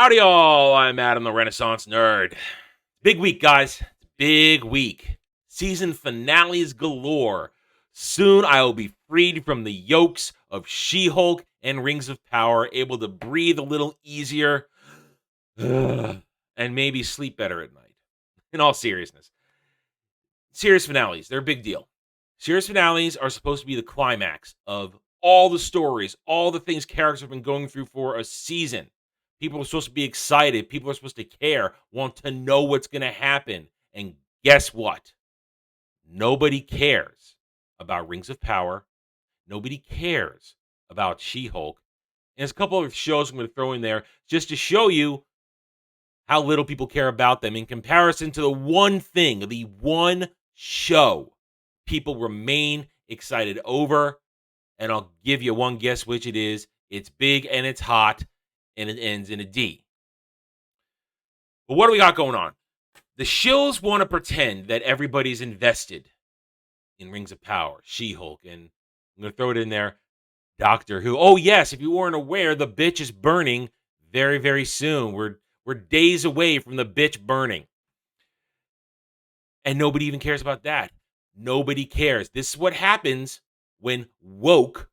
Howdy, y'all. I'm Adam, the Renaissance Nerd. Big week, guys. Big week. Season finales galore. Soon I will be freed from the yokes of She-Hulk and Rings of Power, able to breathe a little easier, and maybe sleep better at night. In all seriousness, series finales, they're a big deal. Series finales are supposed to be the climax of all the stories, all the things characters have been going through for a season. People are supposed to be excited. People are supposed to care, want to know what's going to happen. And guess what? Nobody cares about Rings of Power. Nobody cares about She-Hulk. And there's a couple of shows I'm going to throw in there just to show you how little people care about them in comparison to the one thing, the one show people remain excited over. And I'll give you one guess which it is. It's big and it's hot, and it ends in a D. But what do we got going on? The shills want to pretend that everybody's invested in Rings of Power, She-Hulk, and I'm going to throw it in there, Doctor Who. Oh, yes, if you weren't aware, the bitch is burning very, very soon. We're days away from the bitch burning. And nobody even cares about that. Nobody cares. This is what happens when woke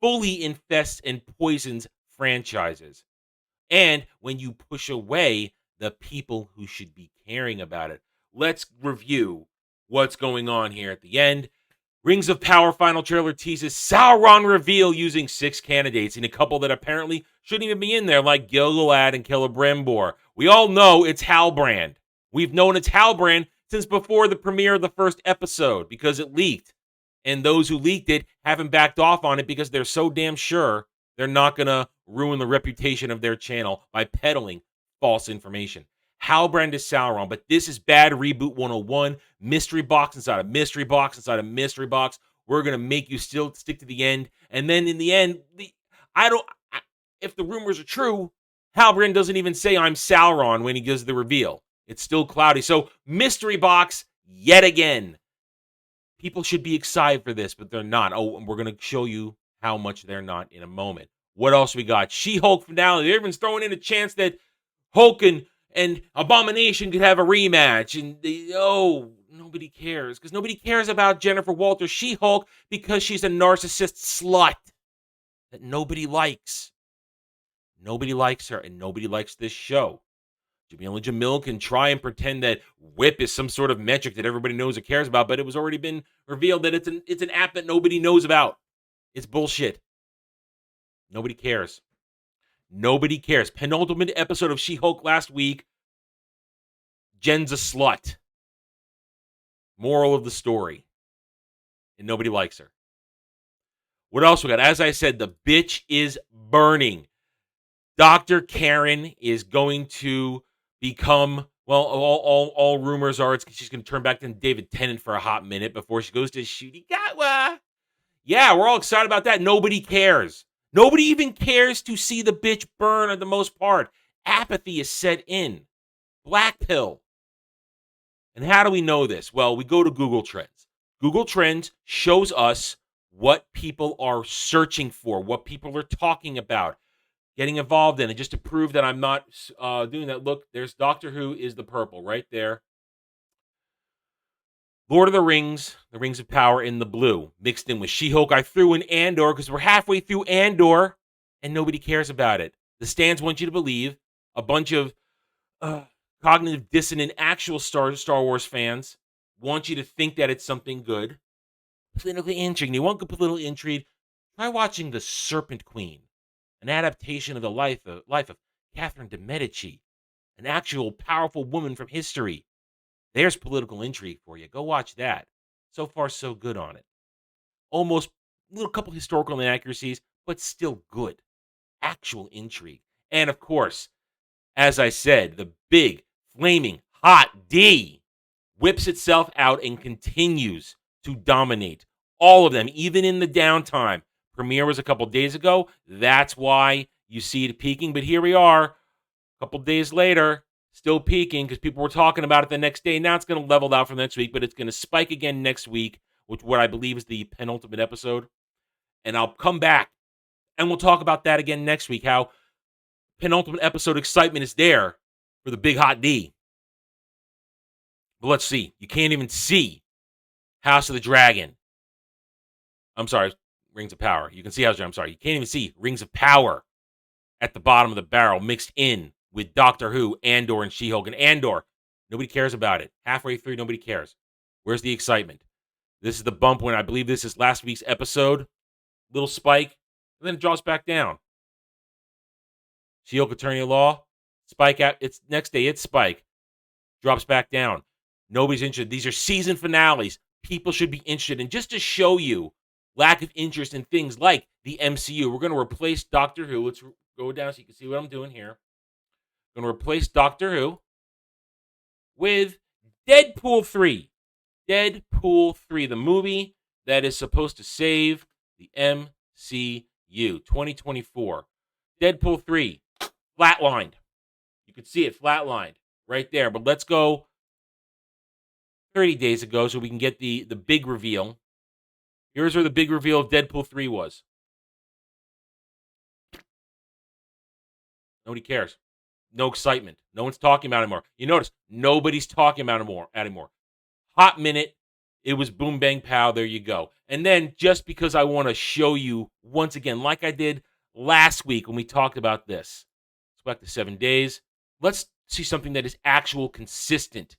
fully infests and poisons franchises. And when you push away the people who should be caring about it. Let's review what's going on here at the end. Rings of Power final trailer teases Sauron reveal using 6 candidates and a couple that apparently shouldn't even be in there, like Gil-galad and Celebrimbor. We all know it's Halbrand. We've known it's Halbrand since before the premiere of the first episode because it leaked. And those who leaked it haven't backed off on it because they're so damn sure they're not going to ruin the reputation of their channel by peddling false information. Halbrand is Sauron, but this is Bad Reboot 101. Mystery box inside a mystery box inside a mystery box. We're going to make you still stick to the end. And then in the end, if the rumors are true, Halbrand doesn't even say I'm Sauron when he gives the reveal. It's still cloudy. So mystery box yet again. People should be excited for this, but they're not. Oh, and we're going to show you how much they're not in a moment. What else we got? She-Hulk finale. They're even throwing in a chance that Hulk and Abomination could have a rematch. And nobody cares. Because nobody cares about Jennifer Walters She-Hulk because she's a narcissist slut that nobody likes. Nobody likes her, and nobody likes this show. Jamila Jamil can try and pretend that WHIP is some sort of metric that everybody knows or cares about, but it was already been revealed that it's an app that nobody knows about. It's bullshit. Nobody cares. Nobody cares. Penultimate episode of She-Hulk last week. Jen's a slut. Moral of the story. And nobody likes her. What else we got? As I said, the bitch is burning. Dr. Karen is going to become, well, all rumors are she's going to turn back to David Tennant for a hot minute before she goes to Shooty-Gatwa. Yeah, we're all excited about that. Nobody cares. Nobody even cares to see the bitch burn at the most part. Apathy is set in. Black pill. And how do we know this? Well, we go to Google Trends. Google Trends shows us what people are searching for, what people are talking about, getting involved in. And just to prove that I'm not doing that, look, there's Doctor Who is the purple right there. Lord of the Rings of Power in the blue, mixed in with She-Hulk. I threw in Andor because we're halfway through Andor, and nobody cares about it. The stands want you to believe, a bunch of cognitive dissonant actual Star Wars fans want you to think that it's something good. Political intrigue. You want good political intrigue? Try watching The Serpent Queen, an adaptation of the life of Catherine de' Medici, an actual powerful woman from history. There's political intrigue for you. Go watch that. So far, so good on it. Almost a little couple historical inaccuracies, but still good. Actual intrigue. And of course, as I said, the big, flaming, hot D whips itself out and continues to dominate all of them, even in the downtime. Premiere was a couple days ago. That's why you see it peaking. But here we are, a couple days later, still peaking because people were talking about it the next day. Now it's going to level out for next week, but it's going to spike again next week, which what I believe is the penultimate episode. And I'll come back and we'll talk about that again next week, how penultimate episode excitement is there for the big hot D. But let's see. You can't even see House of the Dragon. I'm sorry, Rings of Power. You can see House of the Dragon. I'm sorry. You can't even see Rings of Power at the bottom of the barrel mixed in with Doctor Who, Andor, and She-Hulk. And Andor, nobody cares about it. Halfway through, nobody cares. Where's the excitement? This is the bump when I believe this is last week's episode. Little spike, and then it drops back down. She-Hulk Attorney at Law, spike out. It's next day, it's spike. Drops back down. Nobody's interested. These are season finales. People should be interested. And just to show you lack of interest in things like the MCU, we're going to replace Doctor Who. Let's go down so you can see what I'm doing here. Going to replace Doctor Who with Deadpool 3. Deadpool 3, the movie that is supposed to save the MCU 2024. Deadpool 3, flatlined. You can see it flatlined right there. But let's go 30 days ago so we can get the big reveal. Here's where the big reveal of Deadpool 3 was. Nobody cares. No excitement. No one's talking about it anymore. You notice, nobody's talking about it anymore. Hot minute. It was boom, bang, pow. There you go. And then just because I want to show you once again, like I did last week when we talked about this, let's go back to 7 days. Let's see something that is actual consistent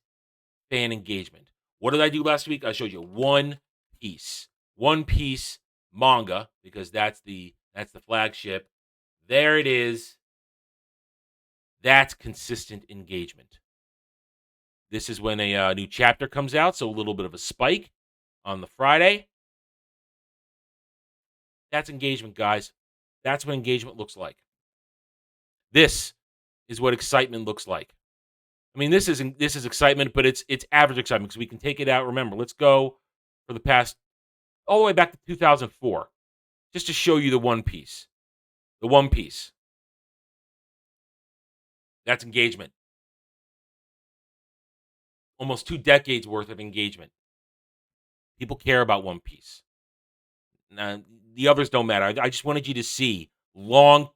fan engagement. What did I do last week? I showed you One Piece manga, because that's the flagship. There it is. That's consistent engagement. This is when a new chapter comes out, so a little bit of a spike on the Friday. That's engagement, guys. That's what engagement looks like. This is what excitement looks like. I mean, this is excitement, but it's average excitement because we can take it out. Remember, let's go for the past all the way back to 2004, just to show you the One Piece. The One Piece. That's engagement. Almost 2 decades worth of engagement. People care about One Piece. Now, the others don't matter. I just wanted you to see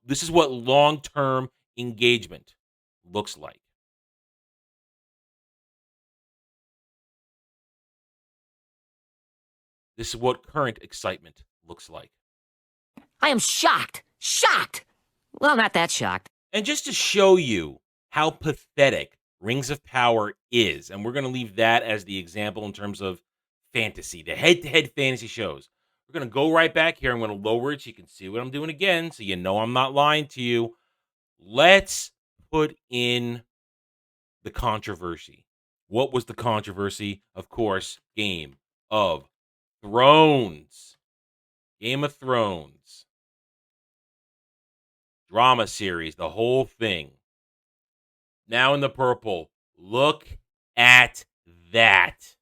this is what long-term engagement looks like. This is what current excitement looks like. I am shocked. Shocked. Well, not that shocked. And just to show you how pathetic Rings of Power is, and we're going to leave that as the example in terms of fantasy, the head-to-head fantasy shows. We're going to go right back here. I'm going to lower it so you can see what I'm doing again, so you know I'm not lying to you. Let's put in the controversy. What was the controversy? Of course, Game of Thrones. Game of Thrones. Drama series, the whole thing. Now in the purple. Look at that.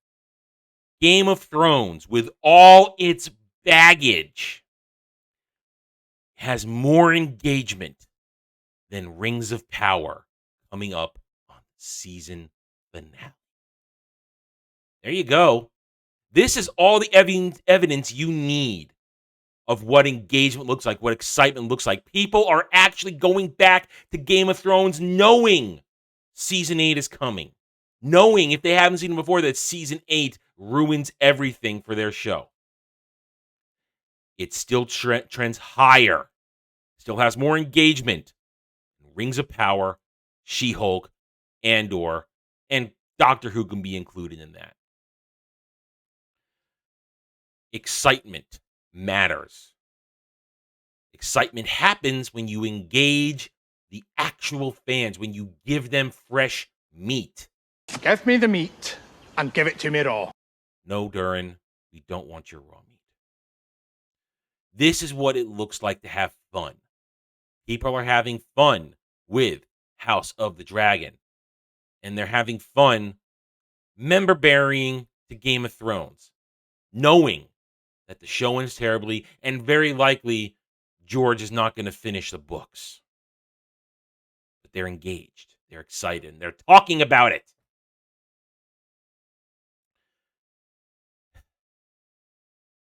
Game of Thrones, with all its baggage, has more engagement than Rings of Power coming up on season finale. There you go. This is all the evidence you need of what engagement looks like, what excitement looks like. People are actually going back to Game of Thrones knowing season 8 is coming. Knowing, if they haven't seen it before, that season 8 ruins everything for their show. It still trends higher. Still has more engagement. Rings of Power, She-Hulk, Andor, and Doctor Who can be included in that. Excitement matters. Excitement happens when you engage the actual fans, when you give them fresh meat. Give me the meat and give it to me raw. No, Durin, we don't want your raw meat. This is what it looks like to have fun. People are having fun with House of the Dragon. And they're having fun member burying to Game of Thrones, knowing that the show ends terribly, and very likely George is not going to finish the books. But they're engaged. They're excited. And they're talking about it.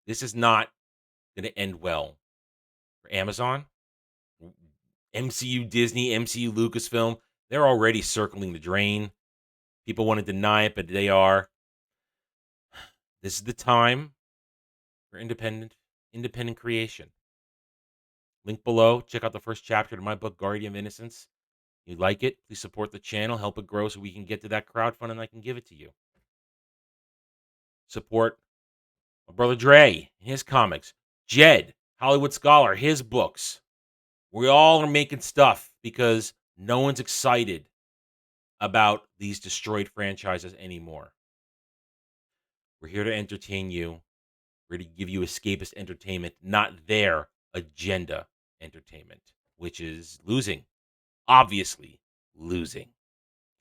This is not going to end well for Amazon. MCU Disney, MCU Lucasfilm, they're already circling the drain. People want to deny it, but they are. This is the time for independent creation. Link below. Check out the first chapter to my book, Guardian of Innocence. If you like it, please support the channel. Help it grow so we can get to that crowdfunding and I can give it to you. Support my brother Dre, his comics. Jed, Hollywood Scholar, his books. We all are making stuff because no one's excited about these destroyed franchises anymore. We're here to entertain you. We're here to give you escapist entertainment, not their agenda entertainment, which is losing. Obviously losing.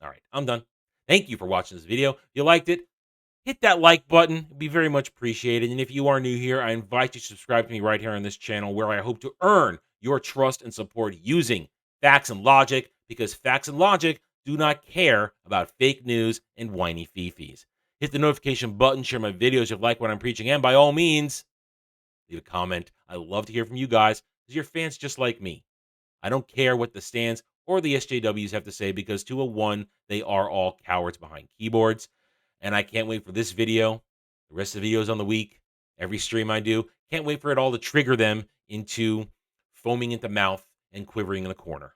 All right, I'm done. Thank you for watching this video. If you liked it, hit that like button. It'd be very much appreciated. And if you are new here, I invite you to subscribe to me right here on this channel where I hope to earn your trust and support using facts and logic, because facts and logic do not care about fake news and whiny fifis. Hit the notification button, share my videos if you like what I'm preaching, and by all means, leave a comment. I love to hear from you guys because you're fans just like me. I don't care what the stands or the SJWs have to say because 201, they are all cowards behind keyboards. And I can't wait for this video, the rest of the videos on the week, every stream I do. Can't wait for it all to trigger them into foaming at the mouth and quivering in the corner.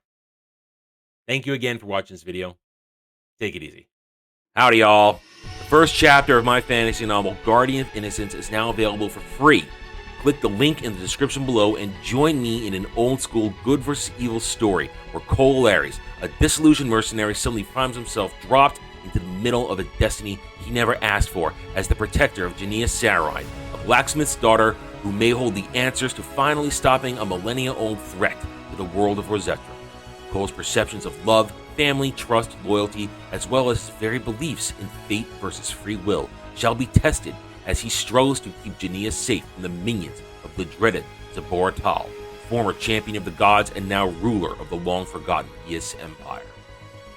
Thank you again for watching this video. Take it easy. Howdy, y'all. The first chapter of my fantasy novel, Guardian of Innocence, is now available for free. Click the link in the description below and join me in an old-school good versus evil story where Cole Larys, a disillusioned mercenary, suddenly finds himself dropped into the middle of a destiny he never asked for as the protector of Jania Sarai, a blacksmith's daughter who may hold the answers to finally stopping a millennia-old threat to the world of Rosetta. Cole's perceptions of love, family, trust, loyalty, as well as his very beliefs in fate versus free will shall be tested as he struggles to keep Jania safe from the minions of the dreaded Zabor Tal, former champion of the gods and now ruler of the long-forgotten Yis Empire.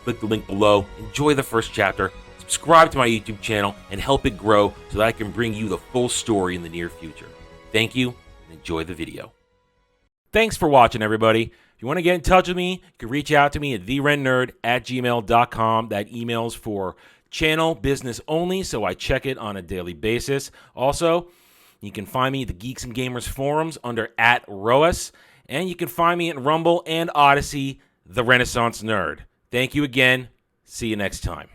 Click the link below, enjoy the first chapter, subscribe to my YouTube channel, and help it grow so that I can bring you the full story in the near future. Thank you, and enjoy the video. Thanks for watching, everybody. If you want to get in touch with me, you can reach out to me at therentnerd@gmail.com. That email's for channel business only, so I check it on a daily basis. Also, you can find me at the Geeks and Gamers forums under @ROAS, and you can find me at Rumble and Odyssey, The Renaissance Nerd. Thank you again. See you next time.